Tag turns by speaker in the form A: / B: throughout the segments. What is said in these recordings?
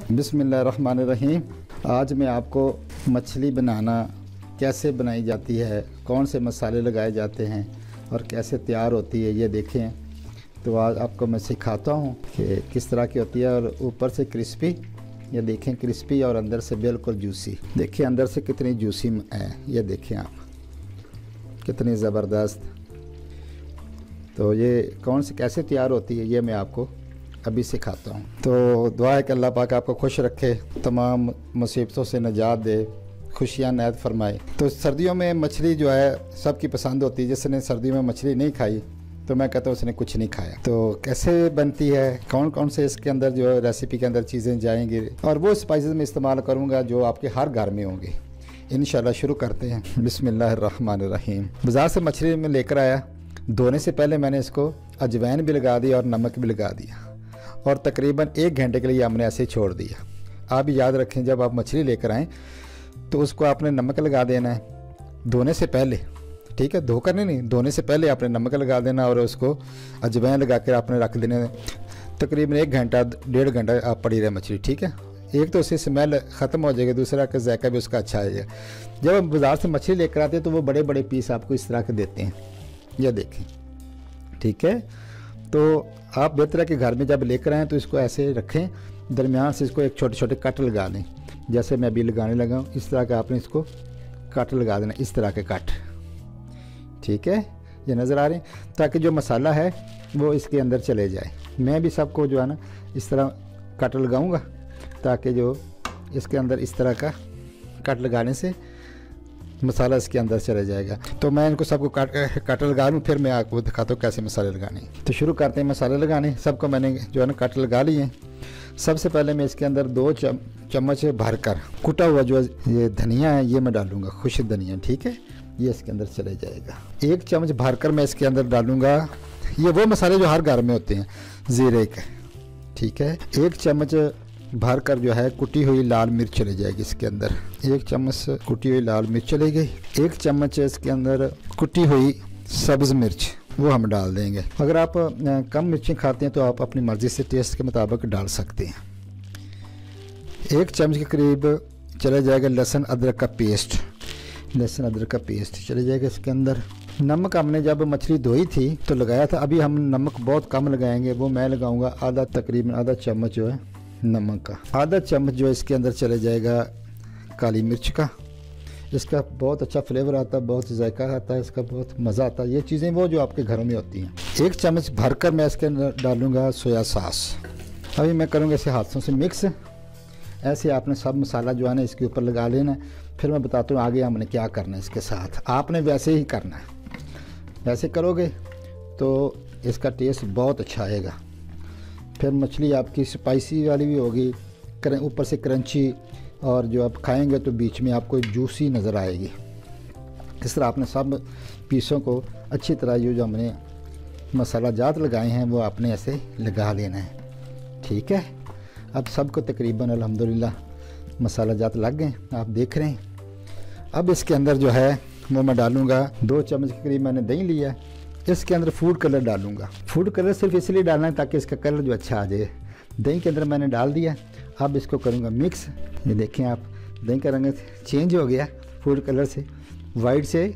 A: बिस्मिल्लाहिर्रहमानिर्रहीम। आज मैं आपको मछली बनाना कैसे बनाई जाती है, कौन से मसाले लगाए जाते हैं और कैसे तैयार होती है ये देखें। तो आज आपको मैं सिखाता हूँ कि किस तरह की होती है। और ऊपर से क्रिस्पी, ये देखें क्रिस्पी, और अंदर से बिल्कुल जूसी। देखिए अंदर से कितनी जूसी है, ये देखें आप, कितनी ज़बरदस्त। तो ये कौन से कैसे तैयार होती है ये मैं आपको अभी सिखाता हूँ। तो दुआ है कि अल्लाह पाक आपको खुश रखे, तमाम मुसीबतों से निजात दे, खुशियाँ नायत फरमाए। तो सर्दियों में मछली जो है सबकी पसंद होती है। जिसने सर्दियों में मछली नहीं खाई तो मैं कहता हूँ उसने कुछ नहीं खाया। तो कैसे बनती है, कौन कौन से इसके अंदर जो रेसिपी के अंदर चीज़ें जाएंगी, और वो स्पाइसेस में इस्तेमाल करूँगा जो आपके हर घर में होंगे इंशाल्लाह। शुरू करते हैं। बिस्मिल्लाहिर्रहमानिर्रहीम। बाज़ार से मछली में लेकर आया, धोने से पहले मैंने इसको अजवाइन भी लगा दी और नमक भी लगा दिया, और तकरीबन 1 घंटे के लिए हमने ऐसे ही छोड़ दिया। आप भी याद रखें, जब आप मछली लेकर आएँ तो उसको आपने नमक लगा देना है धोने से पहले, ठीक है। धोकर नहीं, धोने से पहले आपने नमक लगा देना और उसको अजवाइन लगा कर आपने रख देने। तकरीबन 1 घंटा 1.5 घंटा आप पड़ी रहे मछली, ठीक है। एक तो उसकी स्मेल ख़त्म हो जाएगी, दूसरा का जायका भी उसका अच्छा आएगा। जब हम बाज़ार से मछली लेकर आते हैं तो वो बड़े बड़े पीस आपको इस तरह के देते हैं, यह देखें, ठीक है। तो आप बेहतर है कि घर में जब लेकर आएँ तो इसको ऐसे रखें, दरमियान से इसको एक छोटे छोटे कट लगा दें, जैसे मैं अभी लगाने लगा हूँ। इस तरह का आपने इसको कट लगा देना, इस तरह के कट, ठीक है, ये नज़र आ रहे हैं, ताकि जो मसाला है वो इसके अंदर चले जाए। मैं भी सबको जो है ना इस तरह कट लगाऊंगा, ताकि जो इसके अंदर इस तरह का कट लगाने से मसाला इसके अंदर चले जाएगा। तो मैं इनको सबको कट लगा लूँ, फिर मैं आपको दिखाता हूँ कैसे मसाले लगाने। तो शुरू करते हैं मसाले लगाने। सबको मैंने जो है ना कट लगा लिए हैं। सबसे पहले मैं इसके अंदर 2 चम्मच भरकर कुटा हुआ जो ये धनिया है ये मैं डालूँगा, खुश धनिया, ठीक है, ये इसके अंदर चले जाएगा। 1 चम्मच भरकर मैं इसके अंदर डालूँगा, ये वो मसाले जो हर घर में होते हैं, ज़ीरे के, ठीक है। 1 चम्मच भरकर जो है कुटी हुई लाल मिर्च चली जाएगी इसके अंदर। 1 चम्मच कुटी हुई लाल मिर्च चली गई। 1 चम्मच इसके अंदर कुटी हुई सब्ज़ मिर्च वो हम डाल देंगे। अगर आप कम मिर्चें खाते हैं तो आप अपनी मर्ज़ी से टेस्ट के मुताबिक डाल सकते हैं। 1 चम्मच के करीब चला जाएगा लहसुन अदरक का पेस्ट, लहसुन अदरक का पेस्ट चले जाएगा इसके अंदर। नमक हमने जब मछली धोई थी तो लगाया था, अभी हम नमक बहुत कम लगाएंगे, वो मैं लगाऊंगा तकरीबन आधा चम्मच जो है नमक का। आधा चम्मच जो है इसके अंदर चले जाएगा काली मिर्च का, इसका बहुत अच्छा फ्लेवर आता है, बहुत जायका आता है, इसका बहुत मज़ा आता है। ये चीज़ें वो जो आपके घरों में होती हैं। 1 चम्मच भरकर मैं इसके अंदर डालूँगा सोया सॉस। अभी मैं करूँगा इसे हाथों से मिक्स। ऐसे आपने सब मसाला जो है ना इसके ऊपर लगा लेना है। फिर मैं बताता हूँ आगे हमने क्या करना है इसके साथ। आपने वैसे ही करना है, वैसे करोगे तो इसका टेस्ट बहुत अच्छा आएगा। फिर मछली आपकी स्पाइसी वाली भी होगी, ऊपर से क्रंची, और जो आप खाएंगे तो बीच में आपको जूसी नज़र आएगी। इस तरह आपने सब पीसों को अच्छी तरह ये जो हमने मसाला जात लगाए हैं वो आपने ऐसे लगा लेना है, ठीक है। अब सबको तकरीबन अल्हम्दुलिल्लाह मसाला जात लग गए, आप देख रहे हैं। अब इसके अंदर जो है वो मैं डालूँगा 2 चम्मच के करीब मैंने दही लिया है। इसके अंदर फूड कलर डालूँगा। फूड कलर सिर्फ इसलिए डालना है ताकि इसका कलर जो अच्छा आ जाए। दही के अंदर मैंने डाल दिया। अब इसको करूँगा मिक्स। ये देखें आप, दही का रंग चेंज हो गया, फूड कलर से वाइट से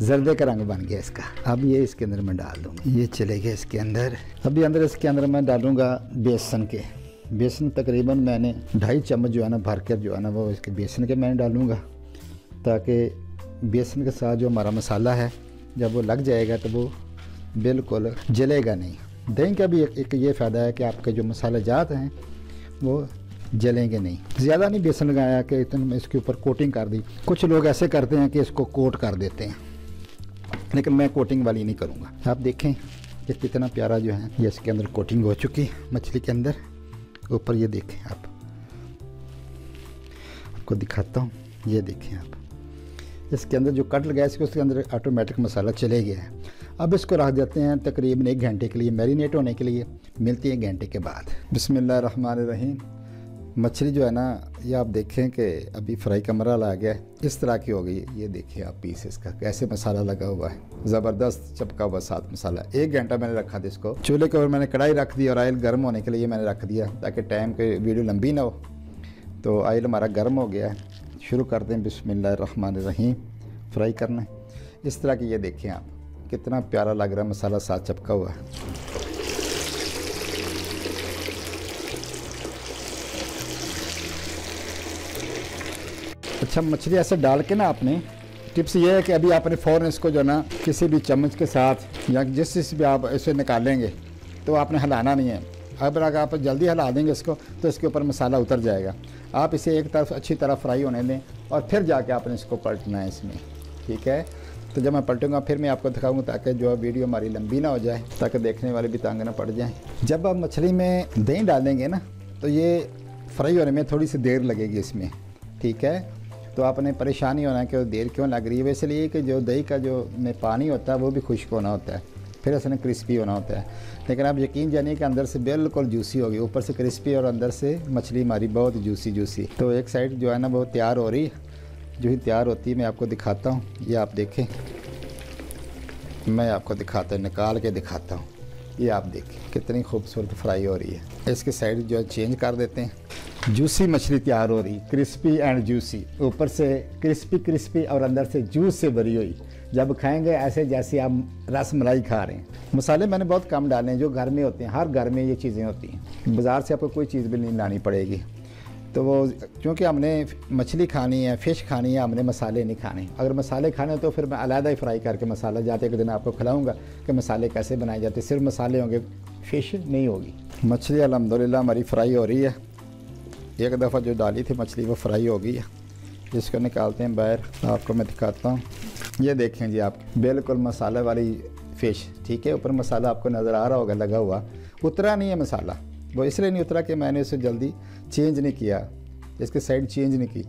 A: जर्दे का रंग बन गया इसका। अब ये इसके अंदर मैं डाल दूँगा, ये चले गए इसके अंदर। अभी अंदर इसके अंदर मैं डालूँगा बेसन के। बेसन तकरीबन मैंने 2.5 चम्मच जो है ना भर कर जो है ना वो इसके बेसन के मैंने डालूँगा, ताकि बेसन के साथ जो हमारा मसाला है जब वो लग जाएगा तो वो बिल्कुल जलेगा नहीं। दही का भी एक ये फ़ायदा है कि आपके जो मसाले जात हैं वो जलेंगे नहीं। ज़्यादा नहीं बेसन लगाया कि इतना इसके ऊपर कोटिंग कर दी। कुछ लोग ऐसे करते हैं कि इसको कोट कर देते हैं, लेकिन मैं कोटिंग वाली नहीं करूँगा। आप देखें कि कितना प्यारा जो है ये इसके अंदर कोटिंग हो चुकी है मछली के अंदर ऊपर। ये देखें आप, आपको दिखाता हूँ, ये देखें आप, इसके अंदर जो कट लगाया इसके उसके अंदर ऑटोमेटिक मसाला चले गया है। अब इसको रख देते हैं तकरीबन 1 घंटे के लिए मैरिनेट होने के लिए। मिलती है 1 घंटे के बाद। बिस्मिल्लाहिर्रहमानिर्रहीम। मछली जो है ना, ये आप देखें कि अभी फ्राई का मरहला आ गया है, इस तरह की हो गई। ये देखिए आप पीस इसका कैसे मसाला लगा हुआ है, ज़बरदस्त चपका हुआ साथ मसाला। 1 घंटा मैंने रखा था इसको चूल्हे के ऊपर। मैंने कढ़ाई रख दी और ऑयल गर्म होने के लिए मैंने रख दिया ताकि टाइम के वीडियो लंबी ना हो। तो ऑयल हमारा गर्म हो गया है, शुरू कर दें बिस्मिल्लाहिर्रहमानिर्रहीम फ्राई करना। इस तरह की ये देखें आप, कितना प्यारा लग रहा है, मसाला साथ चपका हुआ है। अच्छा, मछली ऐसे डाल के ना आपने, टिप्स ये है कि अभी आपने फ़ौरन इसको जो ना किसी भी चम्मच के साथ या जिस चीज़ भी आप इसे निकालेंगे तो आपने हिलाना नहीं है। अगर आप जल्दी हिला देंगे इसको तो इसके ऊपर मसाला उतर जाएगा। आप इसे एक तरफ अच्छी तरह फ्राई होने दें और फिर जाके आपने इसको पलटना है इसमें, ठीक है। तो जब मैं पलटूंगा फिर मैं आपको दिखाऊंगा ताकि जो वीडियो हमारी लंबी ना हो जाए, ताकि देखने वाले भी तंग ना पड़ जाएँ। जब आप मछली में दही डालेंगे ना तो ये फ्राई होने में थोड़ी सी देर लगेगी इसमें, ठीक है। तो आपने परेशानी होना है कि देर क्यों लग रही है, वैसे लिए कि जो दही का जो में पानी होता है वो भी खुश्क होना होता है, फिर उसने क्रिस्पी होना होता है। लेकिन आप यकीन जानिए कि अंदर से बिल्कुल जूसी होगी, ऊपर से क्रिस्पी और अंदर से मछली हमारी बहुत जूसी। तो एक साइड जो है ना वो तैयार हो रही है, जो ही तैयार होती है मैं आपको दिखाता हूँ। ये आप देखें, मैं आपको दिखाता हूँ, निकाल के दिखाता हूँ। ये आप देखें कितनी खूबसूरत फ्राई हो रही है। इसके साइड जो है चेंज कर देते हैं। जूसी मछली तैयार हो रही, क्रिस्पी एंड जूसी, ऊपर से क्रिस्पी और अंदर से जूस से भरी हुई। जब खाएंगे ऐसे जैसे आप रस मलाई खा रहे हैं। मसाले मैंने बहुत कम डाले हैं जो घर में होते हैं, हर घर में ये चीज़ें होती हैं, बाज़ार से आपको कोई चीज़ भी नहीं लानी पड़ेगी। तो वो क्योंकि हमने मछली खानी है, फ़िश खानी है, हमने मसाले नहीं खाने। अगर मसाले खाने तो फिर मैं अलहदा ही फ्राई करके मसाला जाते एक दिन आपको खिलाऊंगा कि मसाले कैसे बनाए जाते। सिर्फ मसाले होंगे, फ़िश नहीं होगी। मछली अल्हम्दुलिल्लाह हमारी फ्राई हो रही है। एक दफ़ा जो डाली थी मछली वो फ्राई हो गई है। जिसको निकालते हैं बाहर, आपको मैं दिखाता हूँ। ये देखें जी आप, बिल्कुल मसाले वाली फ़िश, ठीक है। ऊपर मसाला आपको नज़र आ रहा होगा लगा हुआ, उतरा नहीं है मसाला। वो इसलिए नहीं उतरा कि मैंने उसे जल्दी चेंज नहीं किया, इसकी साइड चेंज नहीं की।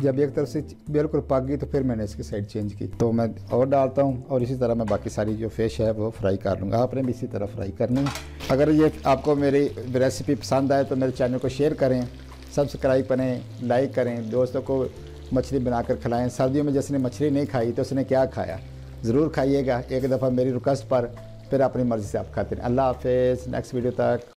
A: जब एक तरफ से बिल्कुल पक गई तो फिर मैंने इसकी साइड चेंज की। तो मैं और डालता हूँ और इसी तरह मैं बाकी सारी जो फ़िश है वो फ्राई कर लूँगा। आपने भी इसी तरह फ्राई करनी है। अगर ये आपको मेरी रेसिपी पसंद आए तो मेरे चैनल को शेयर करें, सब्सक्राइब करें, लाइक करें, दोस्तों को मछली बनाकर खिलाएं। सर्दियों में जिसने मछली नहीं खाई तो उसने क्या खाया, ज़रूर खाइएगा एक दफ़ा मेरी रिक्वेस्ट पर, फिर अपनी मर्ज़ी से आप खाते हैं। अल्लाह हाफ़िज़, नेक्स्ट वीडियो तक।